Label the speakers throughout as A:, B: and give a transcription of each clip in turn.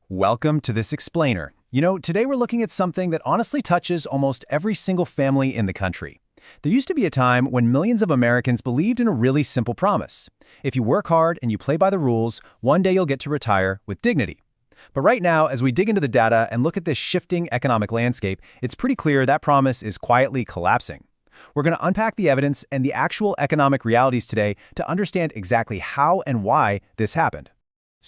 A: Welcome to this explainer. Today we're looking at something that honestly touches almost every single family in the country. There used to be a time when millions of Americans believed in a really simple promise. If you work hard and you play by the rules, one day you'll get to retire with dignity. But right now, as we dig into the data and look at this shifting economic landscape, it's pretty clear that promise is quietly collapsing. We're going to unpack the evidence and the actual economic realities today to understand exactly how and why this happened.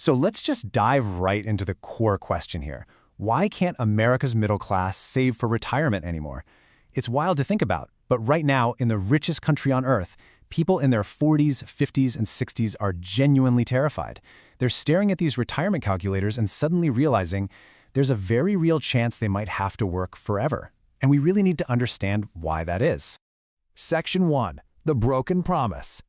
A: So let's just dive right into the core question here. Why can't America's middle class save for retirement anymore? It's wild to think about, but right now, in the richest country on earth, people in their 40s, 50s, and 60s are genuinely terrified. They're staring at these retirement calculators and suddenly realizing there's a very real chance they might have to work forever. And we really need to understand why that is. Section 1. The Broken Promise.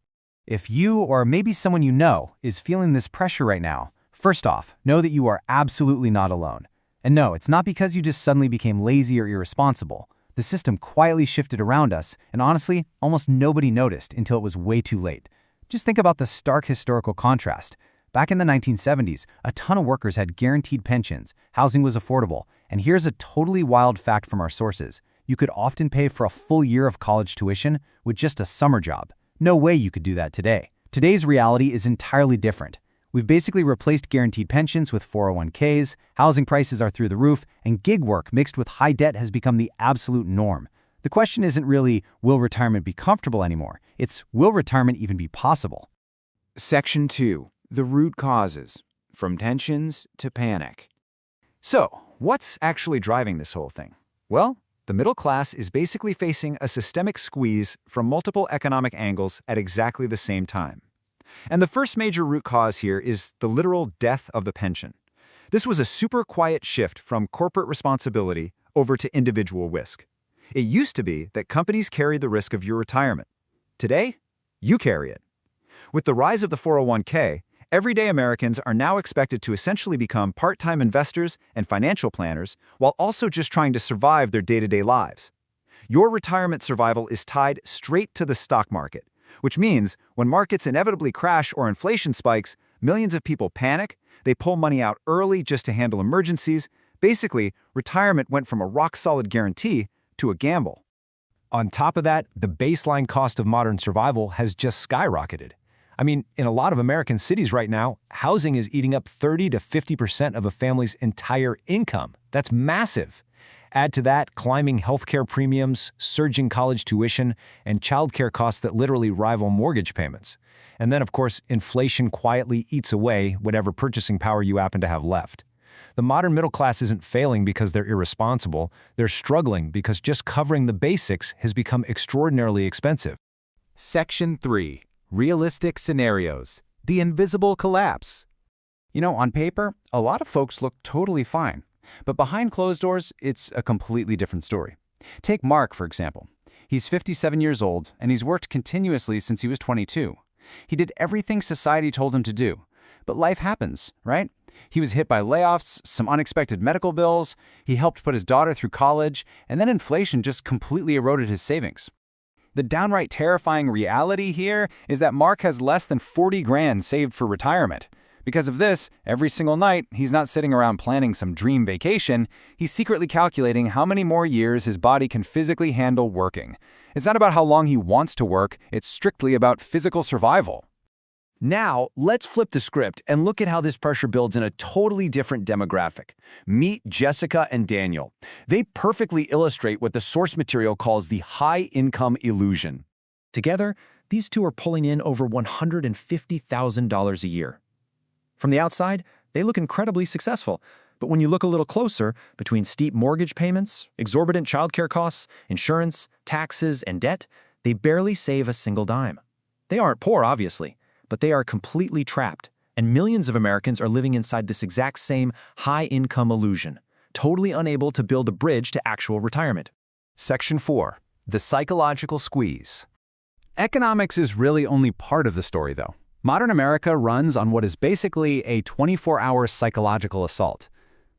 A: If you, or maybe someone you know, is feeling this pressure right now, first off, know that you are absolutely not alone. And no, it's not because you just suddenly became lazy or irresponsible. The system quietly shifted around us, and honestly, almost nobody noticed until it was way too late. Just think about the stark historical contrast. Back in the 1970s, a ton of workers had guaranteed pensions, housing was affordable, and here's a totally wild fact from our sources. You could often pay for a full year of college tuition with just a summer job. No way you could do that today. Today's reality is entirely different. We've basically replaced guaranteed pensions with 401ks, housing prices are through the roof, and gig work mixed with high debt has become the absolute norm. The question isn't really, will retirement be comfortable anymore? It's, will retirement even be possible?
B: Section 2. The root causes. From tensions to panic.
A: So, what's actually driving this whole thing? Well, the middle class is basically facing a systemic squeeze from multiple economic angles at exactly the same time. And the first major root cause here is the literal death of the pension. This was a super quiet shift from corporate responsibility over to individual risk. It used to be that companies carried the risk of your retirement. Today, you carry it. With the rise of the 401k, everyday Americans are now expected to essentially become part-time investors and financial planners while also just trying to survive their day-to-day lives. Your retirement survival is tied straight to the stock market, which means when markets inevitably crash or inflation spikes, millions of people panic, they pull money out early just to handle emergencies. Basically, retirement went from a rock-solid guarantee to a gamble. On top of that, the baseline cost of modern survival has just skyrocketed. In a lot of American cities right now, housing is eating up 30 to 50% of a family's entire income. That's massive. Add to that climbing healthcare premiums, surging college tuition, and childcare costs that literally rival mortgage payments. And then, of course, inflation quietly eats away whatever purchasing power you happen to have left. The modern middle class isn't failing because they're irresponsible. They're struggling because just covering the basics has become extraordinarily expensive.
C: Section 3. Realistic Scenarios. The Invisible Collapse. On paper, a lot of folks look totally fine. But behind closed doors, it's a completely different story. Take Mark, for example. He's 57 years old, and he's worked continuously since he was 22. He did everything society told him to do. But life happens, right? He was hit by layoffs, some unexpected medical bills, he helped put his daughter through college, and then inflation just completely eroded his savings. The downright terrifying reality here is that Mark has less than 40 grand saved for retirement. Because of this, every single night, he's not sitting around planning some dream vacation, he's secretly calculating how many more years his body can physically handle working. It's not about how long he wants to work, it's strictly about physical survival.
A: Now, let's flip the script and look at how this pressure builds in a totally different demographic. Meet Jessica and Daniel. They perfectly illustrate what the source material calls the high-income illusion. Together, these two are pulling in over $150,000 a year. From the outside, they look incredibly successful, but when you look a little closer, between steep mortgage payments, exorbitant childcare costs, insurance, taxes, and debt, they barely save a single dime. They aren't poor, obviously, but they are completely trapped, and millions of Americans are living inside this exact same high-income illusion, totally unable to build a bridge to actual retirement. Section 4. The Psychological Squeeze. Economics is really only part of the story, though. Modern America runs on what is basically a 24-hour psychological assault.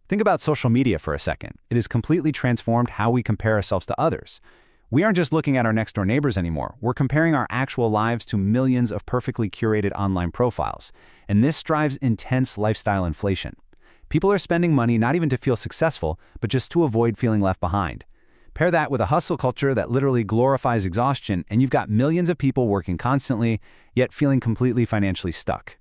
A: Think about social media for a second. It has completely transformed how we compare ourselves to others. We aren't just looking at our next-door neighbors anymore. We're comparing our actual lives to millions of perfectly curated online profiles. And this drives intense lifestyle inflation.
C: People are spending money not even to feel successful, but just to avoid feeling left behind. Pair that with a hustle culture that literally glorifies exhaustion, and you've got millions of people working constantly, yet feeling completely financially stuck.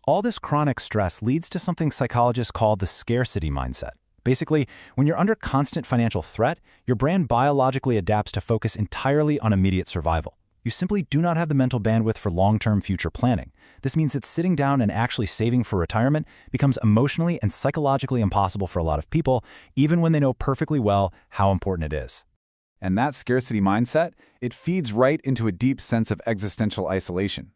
A: All this chronic stress leads to something psychologists call the scarcity mindset. Basically, when you're under constant financial threat, your brain biologically adapts to focus entirely on immediate survival. You simply do not have the mental bandwidth for long-term future planning. This means that sitting down and actually saving for retirement becomes emotionally and psychologically impossible for a lot of people, even when they know perfectly well how important it is.
B: And that scarcity mindset, it feeds right into a deep sense of existential isolation.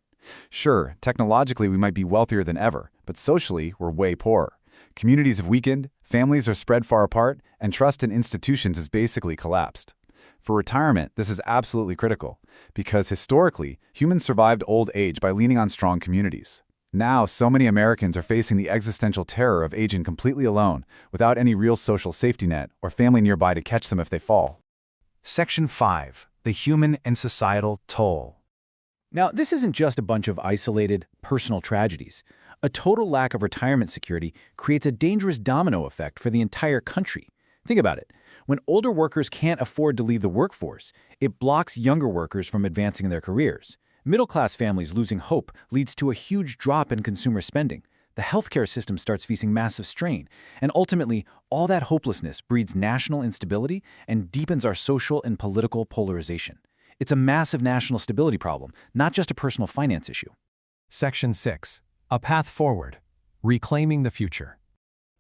B: Sure, technologically we might be wealthier than ever, but socially we're way poorer. Communities have weakened, families are spread far apart, and trust in institutions has basically collapsed. For retirement, this is absolutely critical, because historically, humans survived old age by leaning on strong communities. Now, so many Americans are facing the existential terror of aging completely alone, without any real social safety net or family nearby to catch them if they fall.
C: Section 5. The human and societal toll.
A: Now, this isn't just a bunch of isolated, personal tragedies. A total lack of retirement security creates a dangerous domino effect for the entire country. Think about it. When older workers can't afford to leave the workforce, it blocks younger workers from advancing in their careers. Middle-class families losing hope leads to a huge drop in consumer spending. The healthcare system starts facing massive strain, and ultimately, all that hopelessness breeds national instability and deepens our social and political polarization. It's a massive national stability problem, not just a personal finance issue. Section 6. A path forward. Reclaiming the future.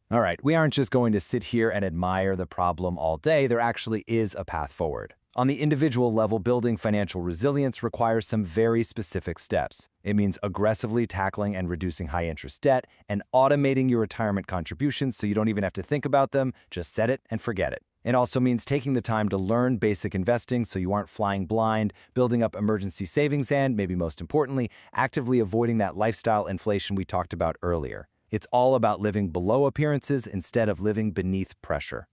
D: All right, we aren't just going to sit here and admire the problem all day. There actually is a path forward. On the individual level, building financial resilience requires some very specific steps. It means aggressively tackling and reducing high-interest debt and automating your retirement contributions so you don't even have to think about them, just set it and forget it. It also means taking the time to learn basic investing so you aren't flying blind, building up emergency savings, and, maybe most importantly, actively avoiding that lifestyle inflation we talked about earlier. It's all about living below appearances instead of living beneath pressure.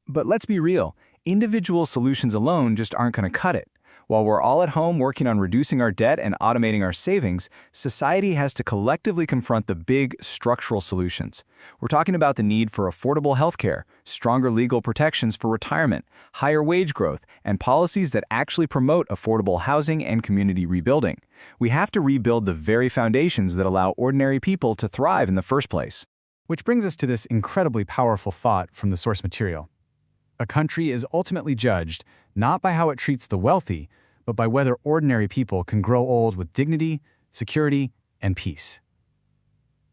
C: But let's be real, individual solutions alone just aren't going to cut it. While we're all at home working on reducing our debt and automating our savings, society has to collectively confront the big structural solutions. We're talking about the need for affordable healthcare, stronger legal protections for retirement, higher wage growth, and policies that actually promote affordable housing and community rebuilding. We have to rebuild the very foundations that allow ordinary people to thrive in the first place.
E: Which brings us to this incredibly powerful thought from the source material. A country is ultimately judged not by how it treats the wealthy, but by whether ordinary people can grow old with dignity, security, and peace.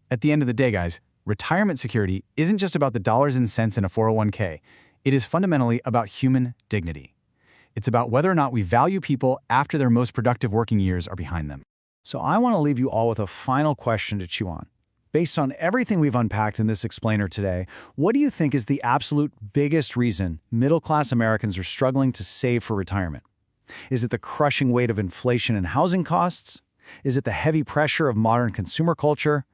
E: At the end of the day, guys, retirement security isn't just about the dollars and cents in a 401k. It is fundamentally about human dignity. It's about whether or not we value people after their most productive working years are behind them.
A: So I want to leave you all with a final question to chew on. Based on everything we've unpacked in this explainer today, what do you think is the absolute biggest reason middle-class Americans are struggling to save for retirement? Is it the crushing weight of inflation and housing costs? Is it the heavy pressure of modern consumer culture?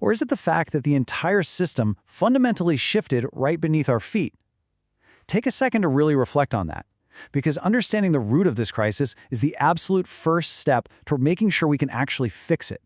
A: Or is it the fact that the entire system fundamentally shifted right beneath our feet? Take a second to really reflect on that, because understanding the root of this crisis is the absolute first step toward making sure we can actually fix it.